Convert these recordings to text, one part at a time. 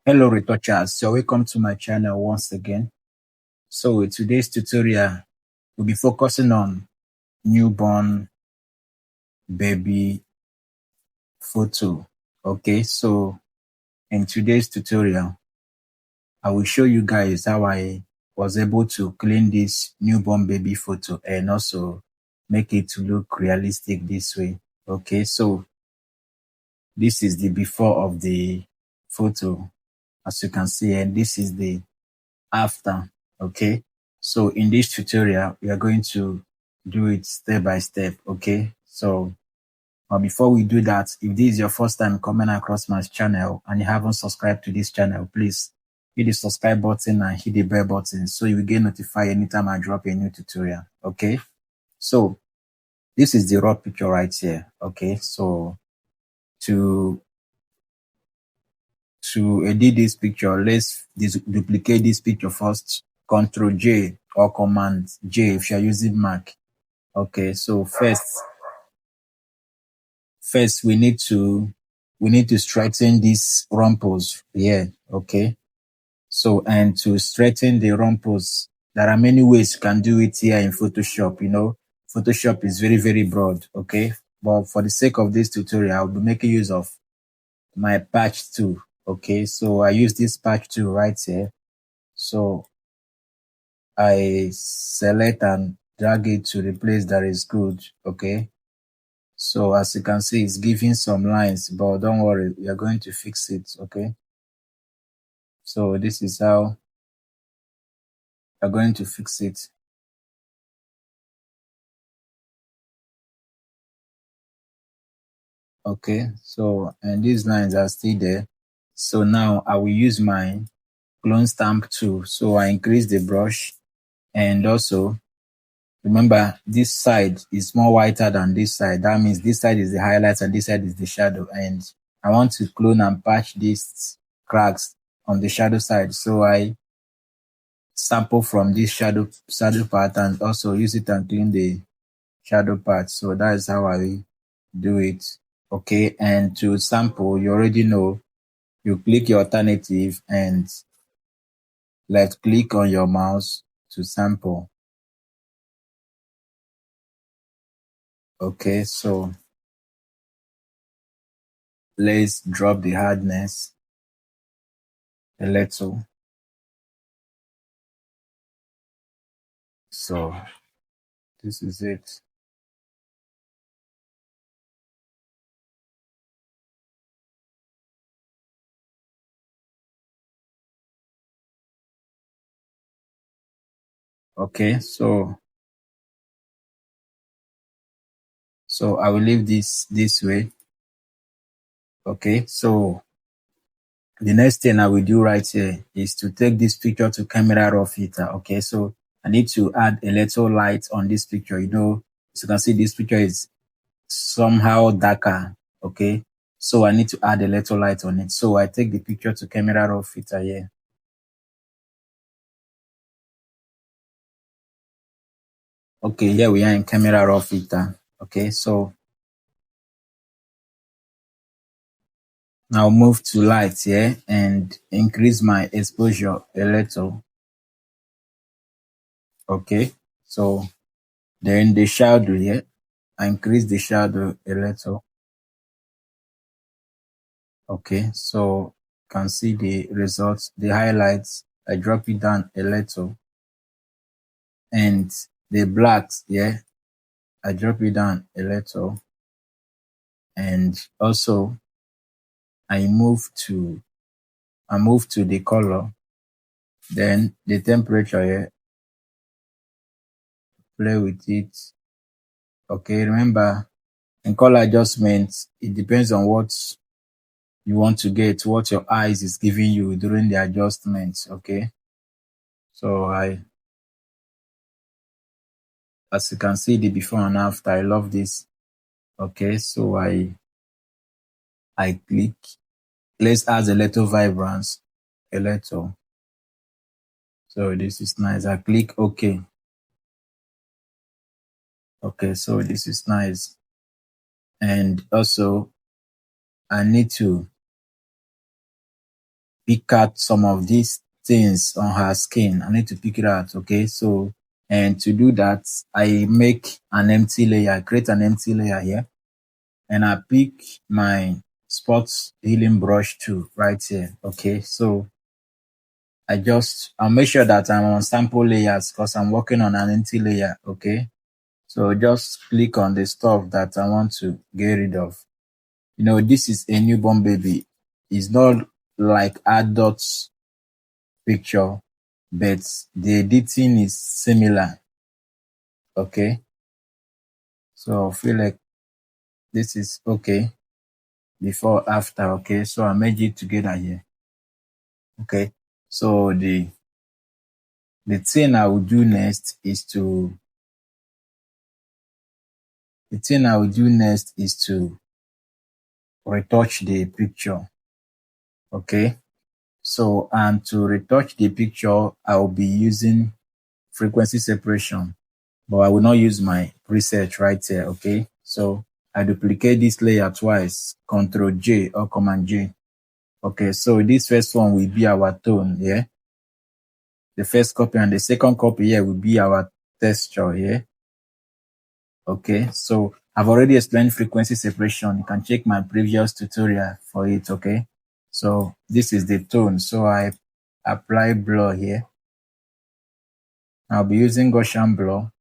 Hello retouchers, so welcome to my channel once again. So in today's tutorial, we'll be focusing on newborn baby photo. Okay, so in today's tutorial, I will show you guys how I was able to clean this newborn baby photo and also make it to look realistic this way. Okay, so this is the before of the photo, as you can see, and this is the after. Okay, so in this tutorial we are going to do it step by step. Okay, so but before we do that, if this is your first time coming across my channel and you haven't subscribed to this channel, please hit the subscribe button and hit the bell button so you will get notified anytime I drop a new tutorial. Okay, so this is the raw picture right here. Okay, so to edit this picture, let's duplicate this picture first. Ctrl J or Command J if you're using Mac. Okay, so first we need to straighten these rumples here. Okay, so and to straighten the rumples, there are many ways you can do it here in Photoshop. You know, Photoshop is very broad. Okay, but for the sake of this tutorial, I'll be making use of my patch tool. Okay, so I use this patch tool right here. So I select and drag it to the place that is good. Okay, so as you can see, it's giving some lines, but don't worry, we are going to fix it. Okay, so this is how we're going to fix it. Okay, so and these lines are still there. So now I will use my clone stamp tool. So I increase the brush, and also remember, this side is more whiter than this side. That means this side is the highlights and this side is the shadow. And I want to clone and patch these cracks on the shadow side. So I sample from this shadow part and also use it and clean the shadow part. So that is how I do it. Okay, and to sample, you already know, you click your alternative and left click on your mouse to sample. Okay, so let's drop the hardness a little. So this is it. Okay, so I will leave this way. Okay, so the next thing I will do right here is to take this picture to camera raw filter. Okay, so I need to add a little light on this picture. You know, as you can see, this picture is somehow darker. Okay, so I need to add a little light on it. So I take the picture to camera raw filter here. Okay, here we are in camera raw filter. Okay, so now move to light here and increase my exposure a little. Okay, so then the shadow here, I increase the shadow a little. Okay, so you can see the results, the highlights. I drop it down a little, and the blacks here, I drop it down a little, and also I move to the color. Then the temperature here, play with it. Okay, remember, in color adjustments, it depends on what you want to get, what your eyes is giving you during the adjustments. Okay, so as you can see, the before and after, I love this. Okay, so I click, let's add a little vibrance, a little. So this is nice. I click OK. Okay, so this is nice. And also I need to pick out some of these things on her skin. I need to pick it out. Okay. So, and to do that, I make an empty layer, create an empty layer here, and I pick my spots healing brush too right here. Okay. So I'll make sure that I'm on sample layers because I'm working on an empty layer. Okay. So just click on the stuff that I want to get rid of. This is a newborn baby. It's not like adults picture, but the editing is similar. Okay. So I feel like this is okay. Before, after. Okay. So I merge it together here. Okay. So the thing I will do next is to retouch the picture. Okay. So, and to retouch the picture, I will be using frequency separation, but I will not use my preset right here. Okay. So I duplicate this layer twice, Control J or Command J. Okay. So this first one will be our tone. Yeah. The first copy, and the second copy here will be our texture. Yeah. Okay. So I've already explained frequency separation. You can check my previous tutorial for it. Okay. So this is the tone. So I apply blur here. I'll be using Gaussian blur.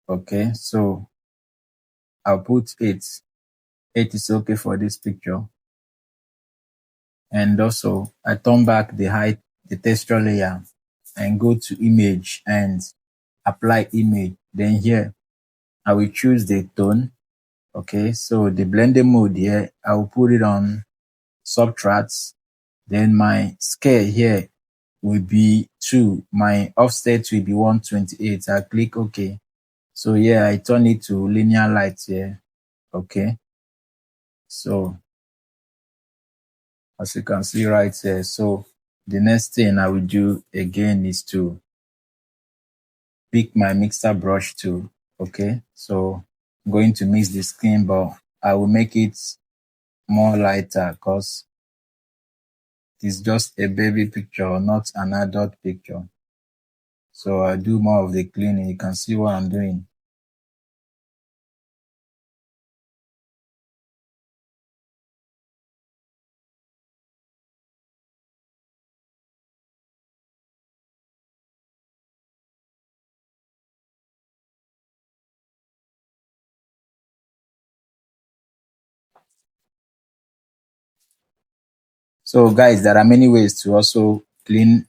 Okay, so I'll put 8. 8 is okay for this picture. And also I turn back the height, the texture layer, and go to image and apply image. Then here I will choose the tone. Okay, so the blending mode here, I will put it on subtracts. Then my scale here will be 2. My offset will be 128. I click OK. So yeah, I turn it to linear light here. Okay. So as you can see right here, so the next thing I will do again is to pick my mixer brush tool. Okay. So I'm going to mix the skin, but I will make it more lighter because it's just a baby picture, not an adult picture. So I do more of the cleaning. You can see what I'm doing. So guys, there are many ways to also clean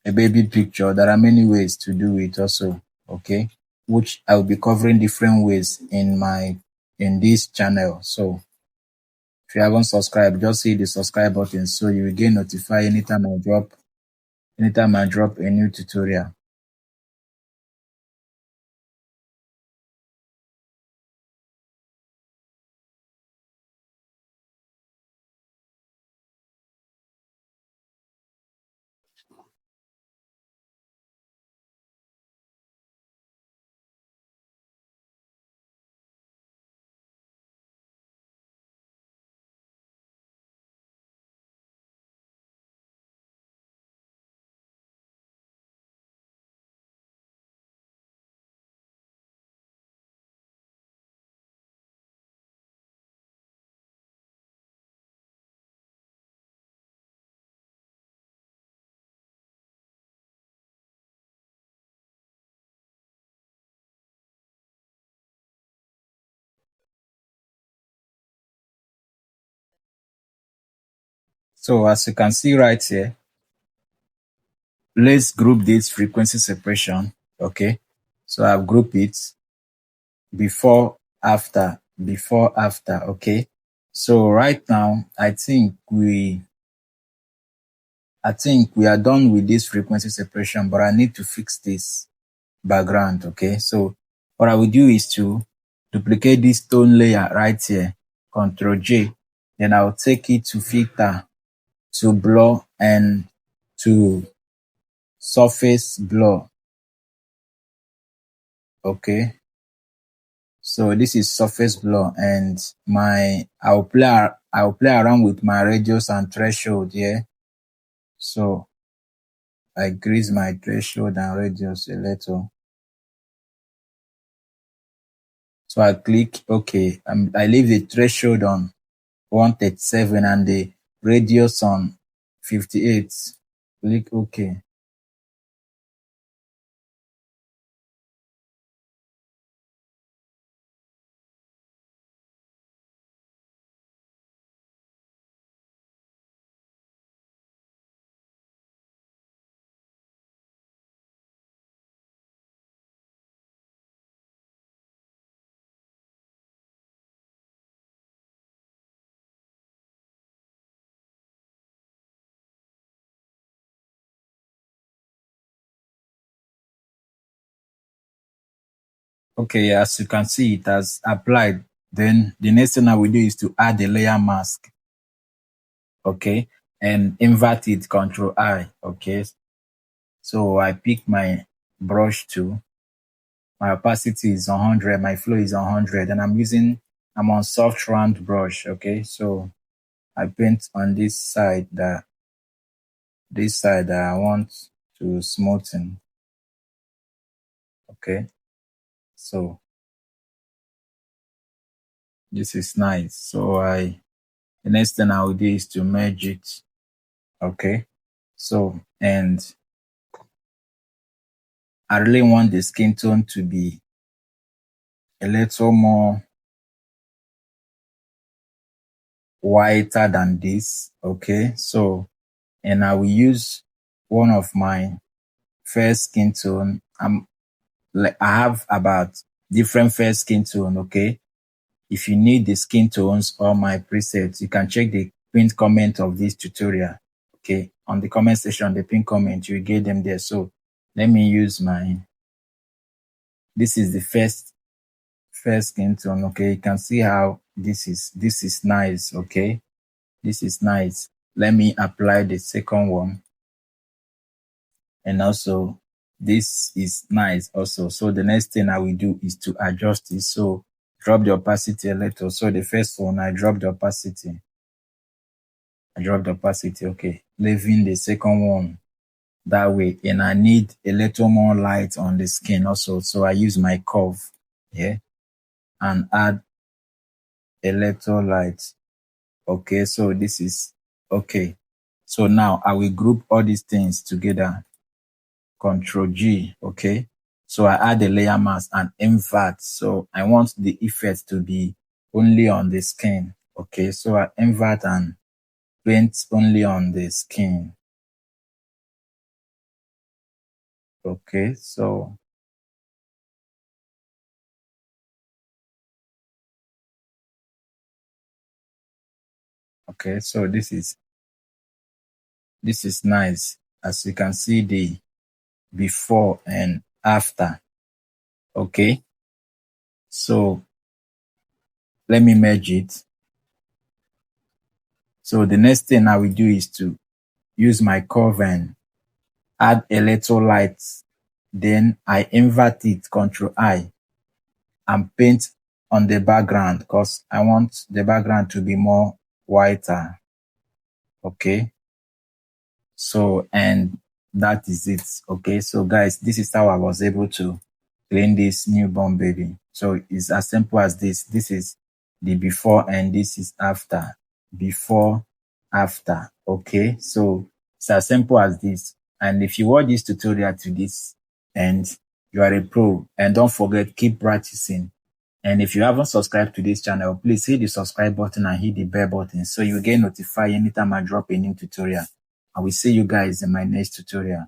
a baby picture. There are many ways to do it also. Okay. Which I will be covering different ways in this channel. So if you haven't subscribed, just hit the subscribe button so you will get notified anytime I drop a new tutorial. So as you can see right here, let's group this frequency separation. Okay. So I've grouped it before, after, before, after. Okay. So right now, I think we are done with this frequency separation, but I need to fix this background. Okay. So what I will do is to duplicate this tone layer right here, Control J. Then I'll take it to filter, to blur, and to surface blur. Okay. So this is surface blur, and I'll play around with my radius and threshold here. So I grease my threshold and radius a little. So I click OK. I leave the threshold on 137 and the radius on 58. Click OK. Okay, as you can see, it has applied. Then the next thing I will do is to add a layer mask. Okay, and invert it, Control I. Okay, so I pick my brush tool. My opacity is 100, my flow is 100, and I'm on soft round brush. Okay, so I paint on this side that I want to smoothen. Okay, so this is nice. So the next thing I will do is to merge it. Okay, so, and I really want the skin tone to be a little more whiter than this. Okay, so, and I will use one of my fair skin tone. I have about different fair skin tone. Okay, if you need the skin tones or my presets, you can check the pinned comment of this tutorial. Okay, on the comment section, the pinned comment, you get them there. So let me use this is the first skin tone. Okay, you can see how this is nice. Okay, this is nice. Let me apply the second one, and also this is nice also. So the next thing I will do is to adjust it. So drop the opacity a little. So the first one, I drop the opacity. Okay, leaving the second one that way, and I need a little more light on the skin also. So I use my curve here and add a little light. Okay, so this is okay. So now I will group all these things together. Control G. Okay, so I add a layer mask and invert. So I want the effect to be only on the skin. Okay, so I invert and paint only on the skin. Okay, so this is nice. As you can see, the before and after. Okay, so let me merge it. So the next thing I will do is to use my curve and add a little light. Then I invert it, Control I, and paint on the background because I want the background to be more whiter. Okay, so, and that is it. Okay, so guys, this is how I was able to clean this newborn baby. So it's as simple as this. This is the before and this is after. Before, after. Okay, so it's as simple as this. And if you watch this tutorial to this and you are a pro, and don't forget, keep practicing. And if you haven't subscribed to this channel, please hit the subscribe button and hit the bell button so you get notified anytime I drop a new tutorial. I will see you guys in my next tutorial.